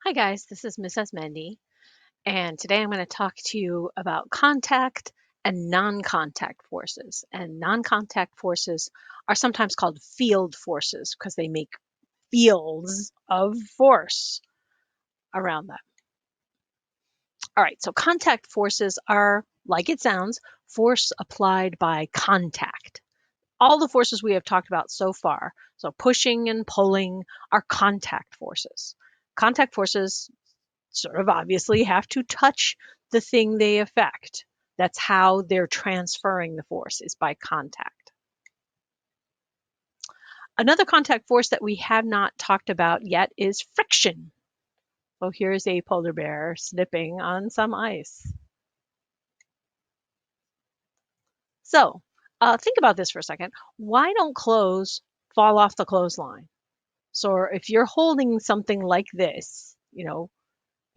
Hi guys, this is Mrs. Mendy, and today I'm going to talk to you about contact and non-contact forces. And non-contact forces are sometimes called field forces because they make fields of force around them. All right, so contact forces are, like it sounds, force applied by contact. All the forces we have talked about so far, so pushing and pulling, are contact forces. Contact forces sort of obviously have to touch the thing they affect. That's how they're transferring the force, is by contact. Another contact force that we have not talked about yet is friction. So here's a polar bear slipping on some ice. So think about this for a second. Why don't clothes fall off the clothesline? So if you're holding something like this,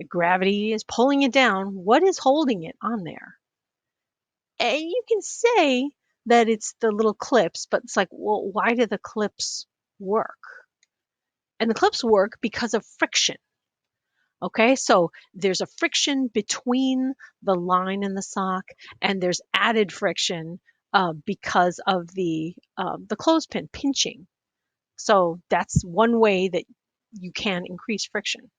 gravity is pulling it down, what is holding it on there? And you can say that it's the little clips, but it's like, well, why do the clips work? And the clips work because of friction. Okay, so there's a friction between the line and the sock, and there's added friction because of the clothespin pinching. So that's one way that you can increase friction.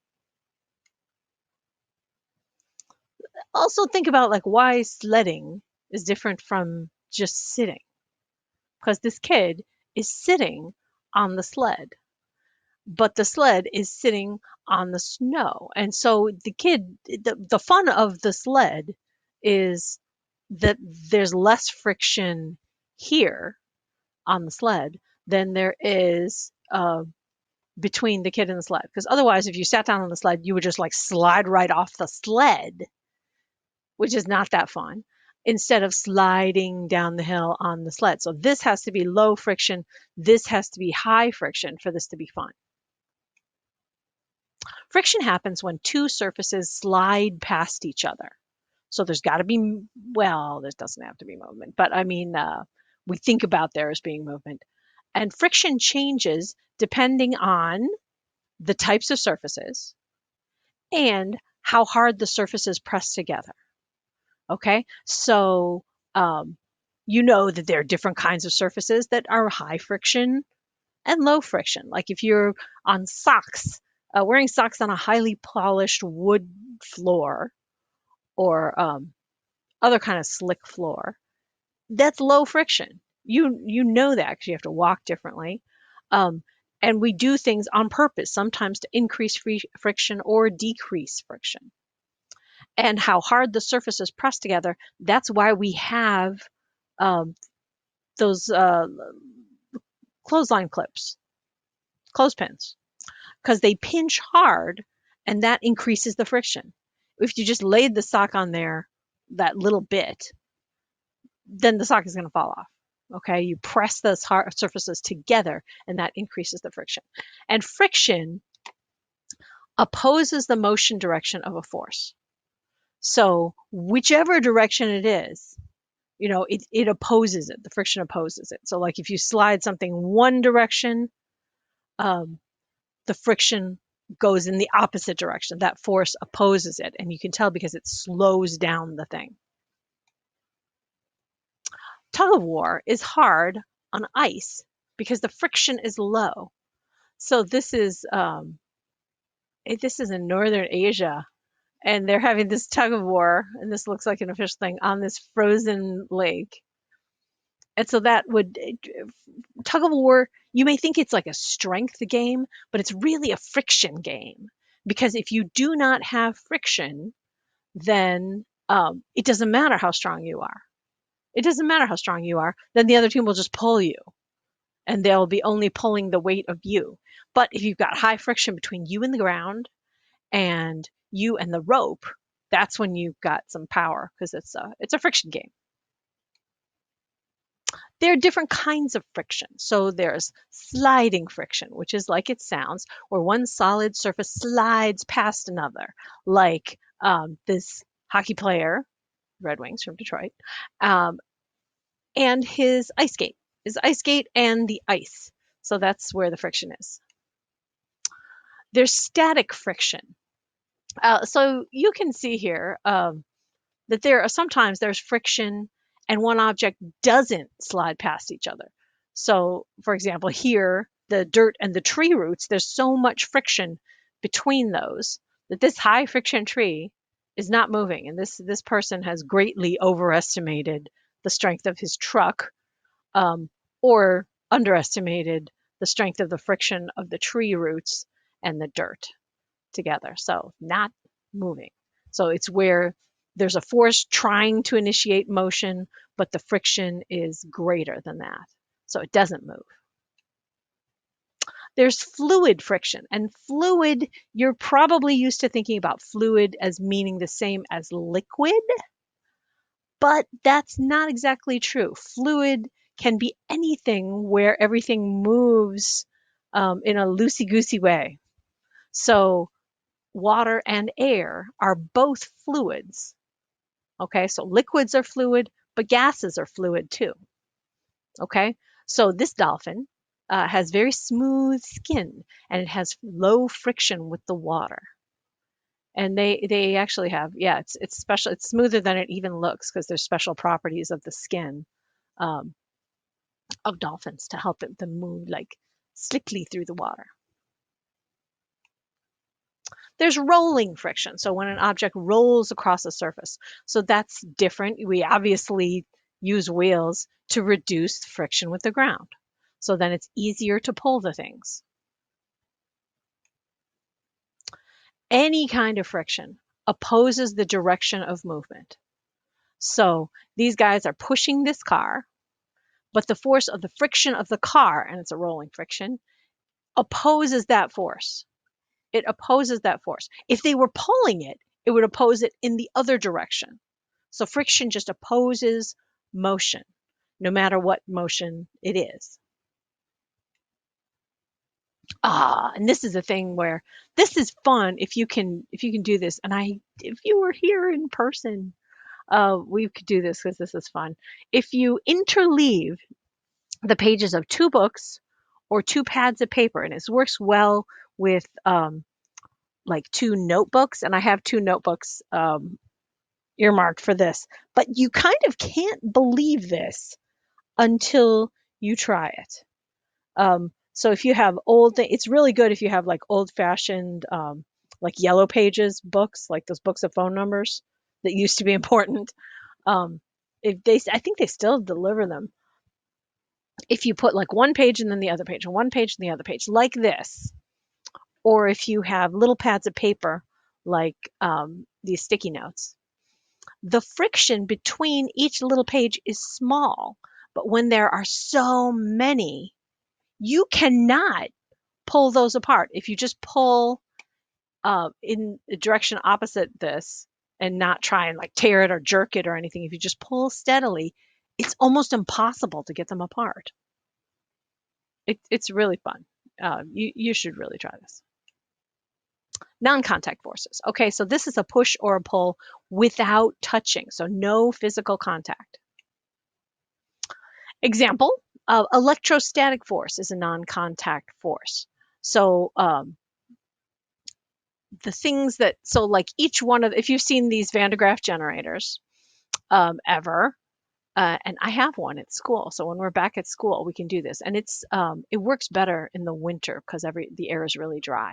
Also think about like why sledding is different from just sitting, because this kid is sitting on the sled, but the sled is sitting on the snow. And so the fun of the sled is that there's less friction here on the sled than there is between the kid and the sled. Because otherwise, if you sat down on the sled, you would just like slide right off the sled, which is not that fun, instead of sliding down the hill on the sled. So this has to be low friction. This has to be high friction for this to be fun. Friction happens when two surfaces slide past each other. So there's got to be, well, there doesn't have to be movement, but I mean, we think about there as being movement. And friction changes depending on the types of surfaces and how hard the surfaces press together. Okay, so you know that there are different kinds of surfaces that are high friction and low friction. Like if you're on socks, wearing socks on a highly polished wood floor or other kind of slick floor, that's low friction. You know that because you have to walk differently. Um, and we do things on purpose, sometimes to increase friction or decrease friction. And how hard the surfaces press together, that's why we have um, those clothesline clips, clothespins, because they pinch hard and that increases the friction. If you just laid the sock on there, that little bit, then the sock is going to fall off. Okay, you press those hard surfaces together and that increases the friction. And friction opposes the motion direction of a force. So, whichever direction it is, it opposes it. The friction opposes it. So, like if you slide something one direction, um, the friction goes in the opposite direction. That force opposes it. And you can tell because it slows down the thing. Tug of war is hard on ice because the friction is low. So this is in northern Asia, and they're having this tug of war, and this looks like an official thing on this frozen lake. And so that would tug of war, you may think it's like a strength game, but it's really a friction game. Because if you do not have friction, then it doesn't matter how strong you are. It doesn't matter how strong you are, then the other team will just pull you and they'll be only pulling the weight of you. But if you've got high friction between you and the ground and you and the rope, that's when you've got some power because it's a friction game. There are different kinds of friction. So there's sliding friction, which is like it sounds, where one solid surface slides past another, like this hockey player, Red Wings from Detroit, um, and his ice skate and the ice. So that's where the friction is. There's static friction. So you can see here that there are sometimes there's friction and one object doesn't slide past each other. So, for example, here, the dirt and the tree roots, there's so much friction between those that this high friction tree is not moving. And this person has greatly overestimated the strength of his truck, um, or underestimated the strength of the friction of the tree roots and the dirt together. So not moving. So it's where there's a force trying to initiate motion, but the friction is greater than that. So it doesn't move. There's fluid friction, and fluid, you're probably used to thinking about fluid as meaning the same as liquid, but that's not exactly true. Fluid can be anything where everything moves in a loosey goosey way. So water and air are both fluids. Okay, so liquids are fluid, but gases are fluid too. Okay, so this dolphin has very smooth skin and it has low friction with the water. And they actually have, yeah, it's special. It's smoother than it even looks because there's special properties of the skin um, of dolphins to help them move like slickly through the water. There's rolling friction. So when an object rolls across a surface, so that's different. We obviously use wheels to reduce friction with the ground. So then it's easier to pull the things. Any kind of friction opposes the direction of movement. So these guys are pushing this car, but the force of the friction of the car, and it's a rolling friction, opposes that force. It opposes that force. If they were pulling it, it would oppose it in the other direction. So friction just opposes motion, no matter what motion it is. And this is a thing where this is fun if you can do this. And if you were here in person, we could do this because this is fun. If you interleave the pages of two books or two pads of paper, and it works well with like two notebooks, and I have two notebooks earmarked for this, but you kind of can't believe this until you try it. So if you have it's really good if you have like old fashioned, like yellow pages books, like those books of phone numbers that used to be important. Um, I think they still deliver them. If you put like one page and then the other page and one page and the other page like this, or if you have little pads of paper like these sticky notes, the friction between each little page is small. But when there are so many, you cannot pull those apart. If you just pull in the direction opposite this and not try and like tear it or jerk it or anything, if you just pull steadily, it's almost impossible to get them apart. It's really fun. You should really try this. Non-contact forces. Okay, so this is a push or a pull without touching, so no physical contact. Example, electrostatic force is a non-contact force. So the things that, so like each one of, if you've seen these Van de Graaff generators ever, and I have one at school. So when we're back at school, we can do this, and it works better in the winter because the air is really dry.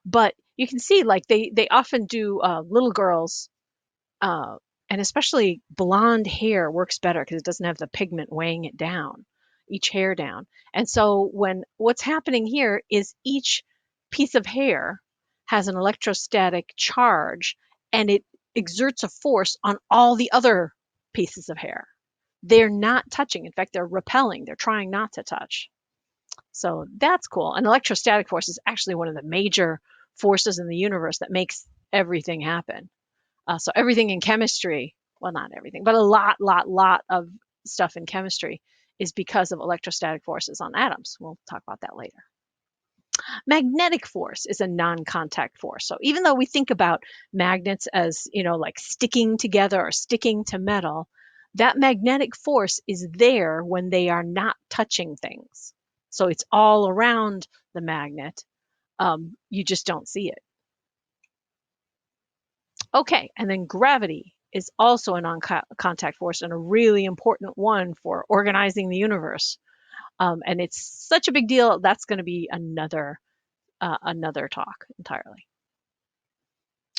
But you can see like they often do little girls, uh, and especially blonde hair works better because it doesn't have the pigment weighing it down, each hair down. And so what's happening here is each piece of hair has an electrostatic charge and it exerts a force on all the other pieces of hair. They're not touching. In fact, they're repelling. They're trying not to touch. So that's cool. And electrostatic force is actually one of the major forces in the universe that makes everything happen. So everything in chemistry, well, not everything, but a lot of stuff in chemistry is because of electrostatic forces on atoms. We'll talk about that later. Magnetic force is a non-contact force. So even though we think about magnets as, like sticking together or sticking to metal, that magnetic force is there when they are not touching things. So it's all around the magnet. You just don't see it. Okay, and then gravity is also a non-contact force and a really important one for organizing the universe. And it's such a big deal. That's going to be another talk entirely.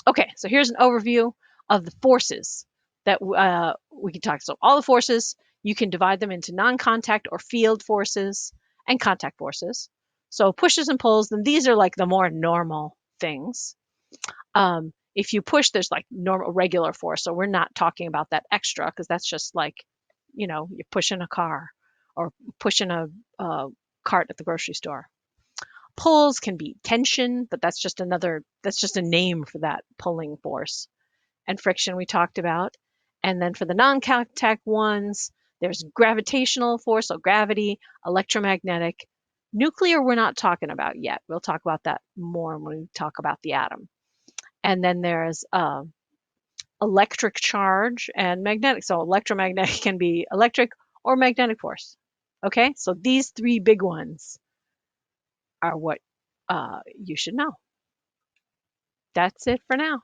Okay, so here's an overview of the forces that we can talk. So all the forces, you can divide them into non-contact or field forces and contact forces. So pushes and pulls, then these are like the more normal things. If you push, there's like normal regular force. So we're not talking about that extra because that's just like, you're pushing a car or pushing a cart at the grocery store. Pulls can be tension, but that's just a name for that pulling force. And friction we talked about. And then for the non-contact ones, there's gravitational force, so gravity, electromagnetic. Nuclear we're not talking about yet. We'll talk about that more when we talk about the atom. And then there's electric charge and magnetic. So electromagnetic can be electric or magnetic force. Okay, so these three big ones are what you should know. That's it for now.